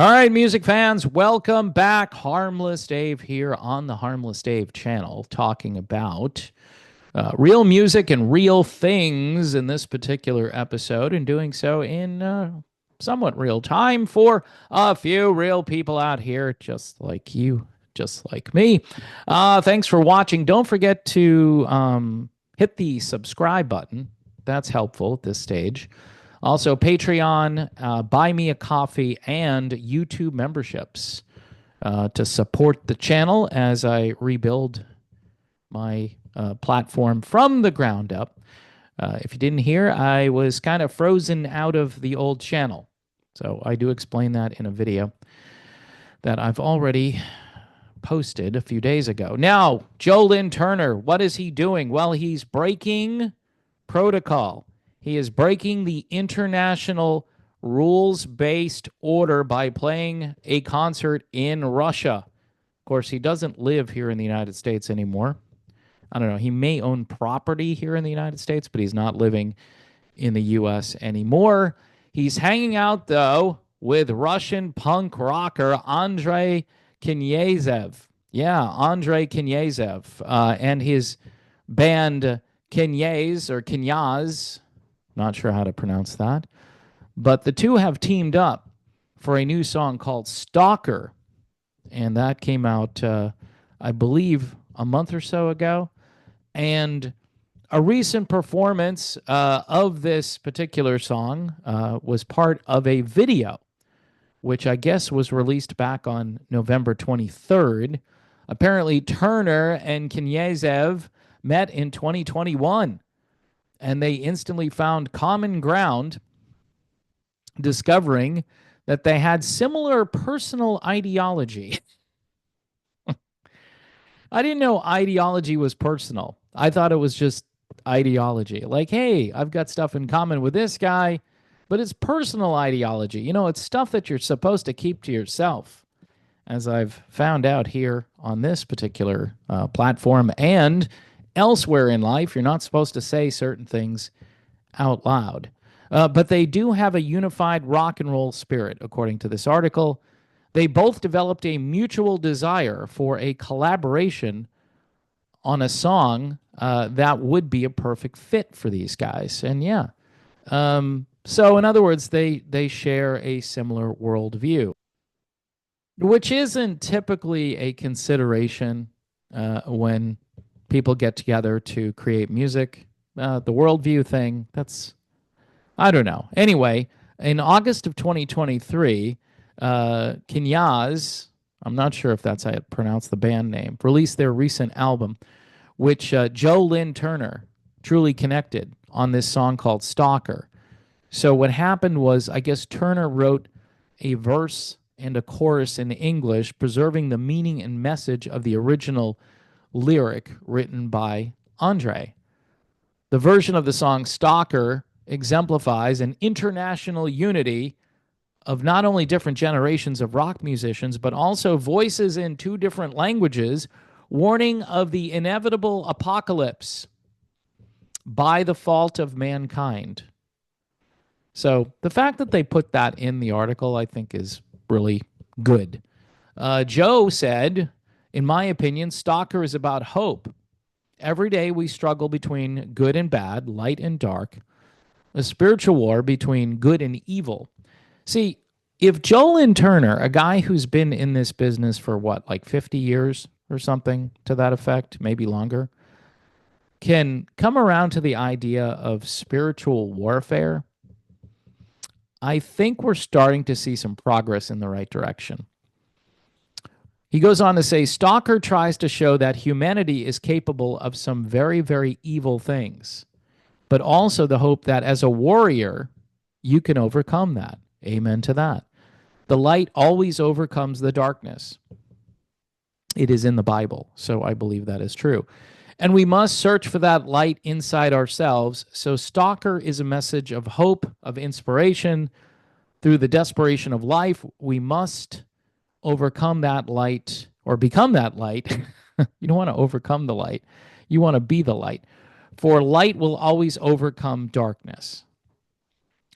All right, music fans, welcome back. Harmless Dave here on the Harmless Dave channel, talking about real music and real things in this particular episode, and doing so in somewhat real time for a few real people out here, just like you, just like me. Thanks for watching. Don't forget to hit the subscribe button. That's helpful at this stage. Also, Patreon, Buy Me a Coffee, and YouTube memberships to support the channel as I rebuild my platform from the ground up. If you didn't hear, I was kind of frozen out of the old channel. So I do explain that in a video that I've already posted a few days ago. Now, Lynn Turner, what is he doing? Well, he's breaking protocol. He is breaking the international rules-based order by playing a concert in Russia. Of course, he doesn't live here in the United States anymore. I don't know. He may own property here in the United States, but he's not living in the U.S. anymore. He's hanging out, though, with Russian punk rocker Andrei Knyazev. Yeah, Andrei Knyazev and his band Knyaz or Knyaz. Not sure how to pronounce that. But the two have teamed up for a new song called Stalker. And that came out, I believe, a month or so ago. And a recent performance of this particular song was part of a video, which I guess was released back on November 23rd. Apparently, Turner and Knyazev met in 2021. And they instantly found common ground, discovering that they had similar personal ideology. I didn't know ideology was personal. I thought it was just ideology. Like, hey, I've got stuff in common with this guy, but it's personal ideology. You know, it's stuff that you're supposed to keep to yourself, as I've found out here on this particular platform and elsewhere in life. You're not supposed to say certain things out loud. But they do have a unified rock and roll spirit, according to this article. They both developed a mutual desire for a collaboration on a song that would be a perfect fit for these guys. And yeah, so in other words, they share a similar worldview, which isn't typically a consideration when people get together to create music. The worldview thing, that's, I don't know. Anyway, in August of 2023, Knyaz, I'm not sure if that's how you pronounce the band name, released their recent album, which Lynn Turner truly connected on this song called Stalker. So what happened was, I guess Turner wrote a verse and a chorus in English, preserving the meaning and message of the original lyric written by Andre. The version of the song Stalker exemplifies an international unity of not only different generations of rock musicians, but also voices in two different languages, warning of the inevitable apocalypse by the fault of mankind. So the fact that they put that in the article, I think, is really good. Joe said, in my opinion, Stalker is about hope. Every day we struggle between good and bad, light and dark, a spiritual war between good and evil. See, if Lynn Turner, a guy who's been in this business for what, like 50 years or something to that effect, maybe longer, can come around to the idea of spiritual warfare, I think we're starting to see some progress in the right direction. He goes on to say, Stalker tries to show that humanity is capable of some very, very evil things, but also the hope that as a warrior, you can overcome that. Amen to that. The light always overcomes the darkness. It is in the Bible, so I believe that is true. And we must search for that light inside ourselves. So Stalker is a message of hope, of inspiration. Through the desperation of life, we must overcome that light or become that light. You don't want to overcome the light. You want to be the light. For light will always overcome darkness.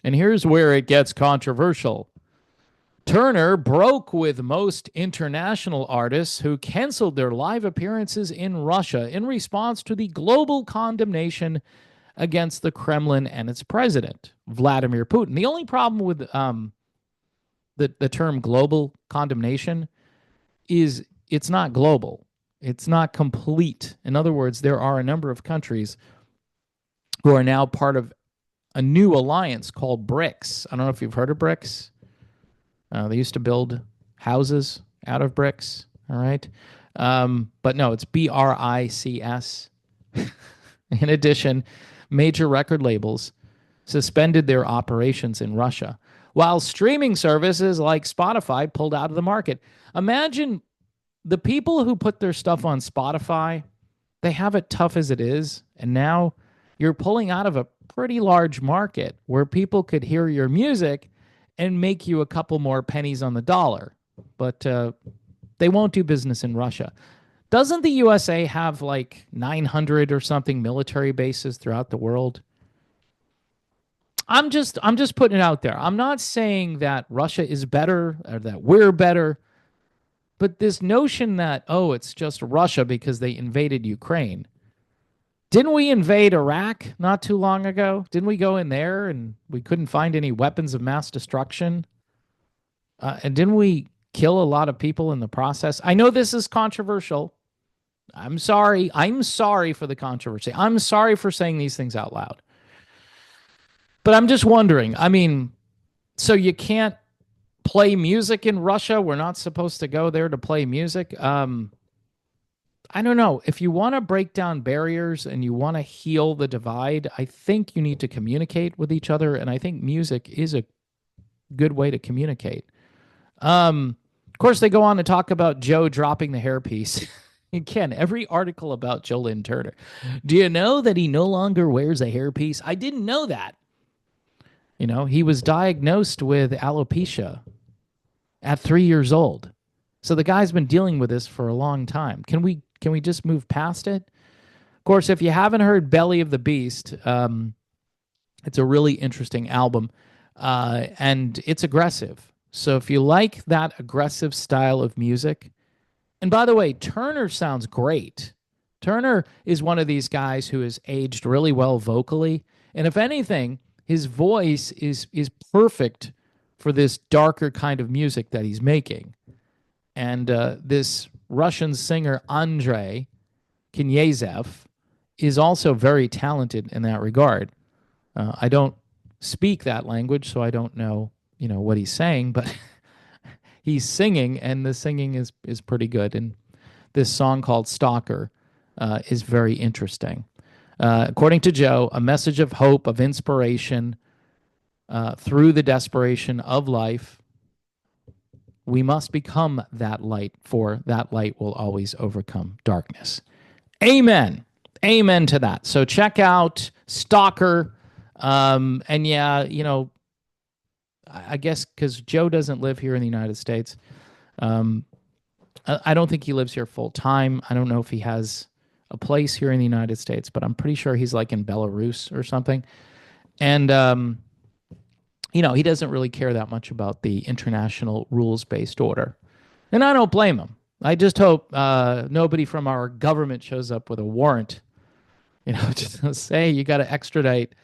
And here's where it gets controversial. Turner broke with most international artists who canceled their live appearances in Russia in response to the global condemnation against the Kremlin and its president, Vladimir Putin. The only problem with the term global condemnation is it's not global. It's not complete. In other words, there are a number of countries who are now part of a new alliance called BRICS. I don't know if you've heard of BRICS. They used to build houses out of bricks. All right. But no, it's BRICS. In addition, major record labels suspended their operations in Russia, while streaming services like Spotify pulled out of the market. Imagine the people who put their stuff on Spotify, they have it tough as it is. And now you're pulling out of a pretty large market where people could hear your music and make you a couple more pennies on the dollar. But they won't do business in Russia. Doesn't the USA have like 900 or something military bases throughout the world? I'm just putting it out there. I'm not saying that Russia is better or that we're better, but this notion that it's just Russia because they invaded Ukraine. Didn't we invade Iraq not too long ago? Didn't we go in there and we couldn't find any weapons of mass destruction? And didn't we kill a lot of people in the process? I know this is controversial. I'm sorry. I'm sorry for the controversy. I'm sorry for saying these things out loud. But I'm just wondering, I mean, so you can't play music in Russia? We're not supposed to go there to play music? I don't know. If you want to break down barriers and you want to heal the divide, I think you need to communicate with each other. And I think music is a good way to communicate. Of course, they go on to talk about Joe dropping the hairpiece. Again, every article about Joe Lynn Turner. Do you know that he no longer wears a hairpiece? I didn't know that. You know, he was diagnosed with alopecia at 3 years old. So the guy's been dealing with this for a long time. Can we just move past it? Of course, if you haven't heard Belly of the Beast, it's a really interesting album, and it's aggressive. So if you like that aggressive style of music, and by the way, Turner sounds great. Turner is one of these guys who has aged really well vocally, and if anything, his voice is perfect for this darker kind of music that he's making. And this Russian singer, Andrei Knyazev, is also very talented in that regard. I don't speak that language, so I don't know, what he's saying, but he's singing, and the singing is pretty good. And this song called Stalker is very interesting. According to Joe, a message of hope, of inspiration through the desperation of life. We must become that light, for that light will always overcome darkness. Amen. Amen to that. So check out Stalker. And yeah, I guess because Joe doesn't live here in the United States, I don't think he lives here full time. I don't know if he has a place here in the United States, but I'm pretty sure he's like in Belarus or something. And, he doesn't really care that much about the international rules-based order. And I don't blame him. I just hope nobody from our government shows up with a warrant, just say you got to extradite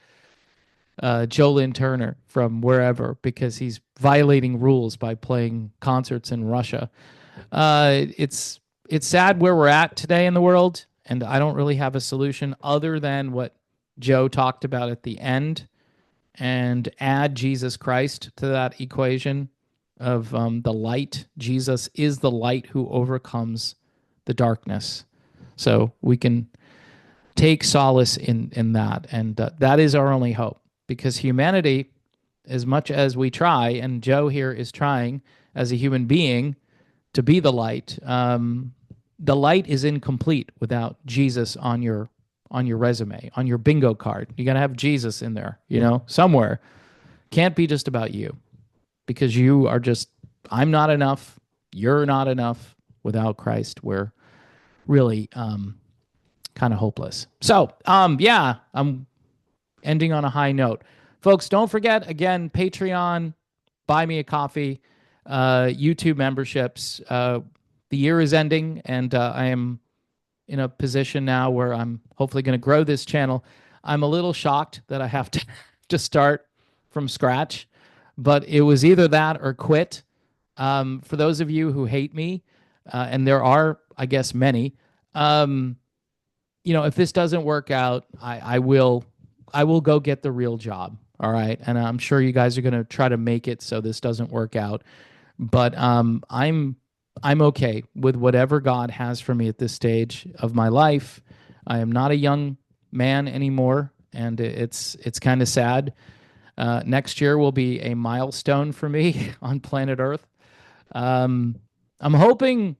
Joe Lynn Turner from wherever because he's violating rules by playing concerts in Russia. It's sad where we're at today in the world, and I don't really have a solution other than what Joe talked about at the end, and add Jesus Christ to that equation of the light. Jesus is the light who overcomes the darkness. So we can take solace in that, and that is our only hope. Because humanity, as much as we try, and Joe here is trying as a human being to be the light is incomplete without Jesus on your resume, on your bingo card. You got to have Jesus in there, somewhere. Can't be just about you, because you are I'm not enough. You're not enough. Without Christ, we're really kind of hopeless. So, yeah, I'm ending on a high note. Folks, don't forget, again, Patreon, buy me a coffee. YouTube memberships. The year is ending, and I am in a position now where I'm hopefully going to grow this channel. I'm a little shocked that I have to to start from scratch, but it was either that or quit. For those of you who hate me, and there are, I guess, many, um, if this doesn't work out, I will go get the real job. All right, and I'm sure you guys are going to try to make it so this doesn't work out. But I'm okay with whatever God has for me at this stage of my life. I am not a young man anymore, and it's kind of sad. Next year will be a milestone for me on planet Earth. Um, I'm hoping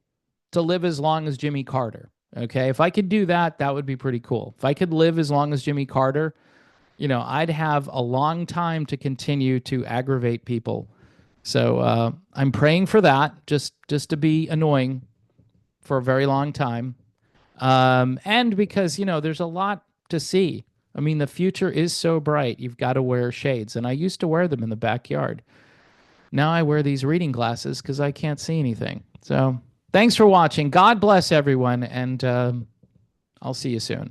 to live as long as Jimmy Carter. Okay, if I could do that, that would be pretty cool. If I could live as long as Jimmy Carter, I'd have a long time to continue to aggravate people. So I'm praying for that, just to be annoying for a very long time, and because there's a lot to see. I mean, the future is so bright. You've got to wear shades, and I used to wear them in the backyard. Now I wear these reading glasses because I can't see anything. So thanks for watching. God bless everyone, and I'll see you soon.